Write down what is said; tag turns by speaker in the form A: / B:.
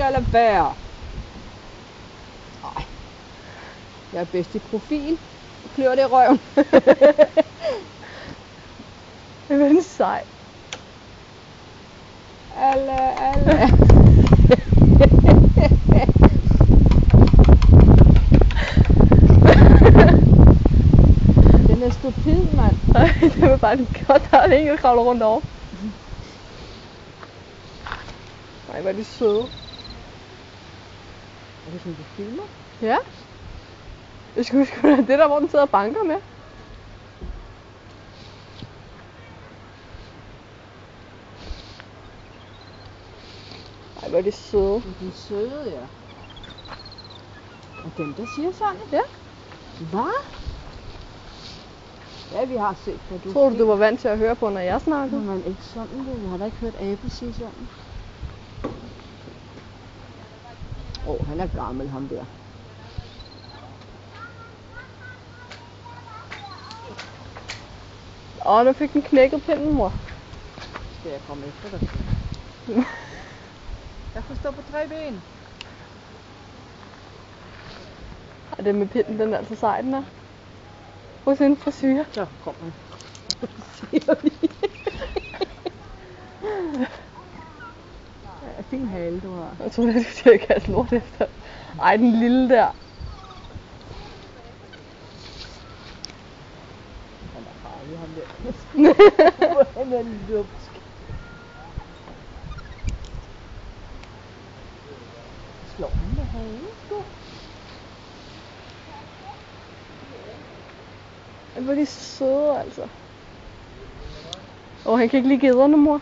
A: skal lade være. Nej. Jeg er bedst i profil. Klør det i røven.
B: Det er en sej.
A: Alle. Den er stupid, mand.
B: Nej, det var bare godt, der er en, der kravler rundt over. Nej, hvor er de søde.
A: Er det sådan, du filmer?
B: Ja. Jeg skulle huske, det der, hvor den sidder og banker med. Ej, hvor er de søde.
A: De er søde, ja. Og dem, der siger sådan?
B: Ja.
A: Hvad? Ja, vi har set, hvad du
B: Tror du var vant til at høre på, når jeg snakkede?
A: Men ikke sådan, jeg har da ikke hørt Abel sige sådan. Han er gammel, ham der.
B: Nu fik den knækket pinden, mor.
A: Skal jeg komme efter dig? Jeg kan stå på 3 ben.
B: Og det med pinden, den er altså sej, den er. Hos en frisyr.
A: Så kom han. Siger vi. Ja, fin hale, du har.
B: Jeg tror, du skal kaste lort efter. Ej, den lille der.
A: Han er farlig, ham der. Han er lumsk. Slår han med halen, sgu?
B: Hvor er de søde, altså. Han kan ikke lide gederne, mor.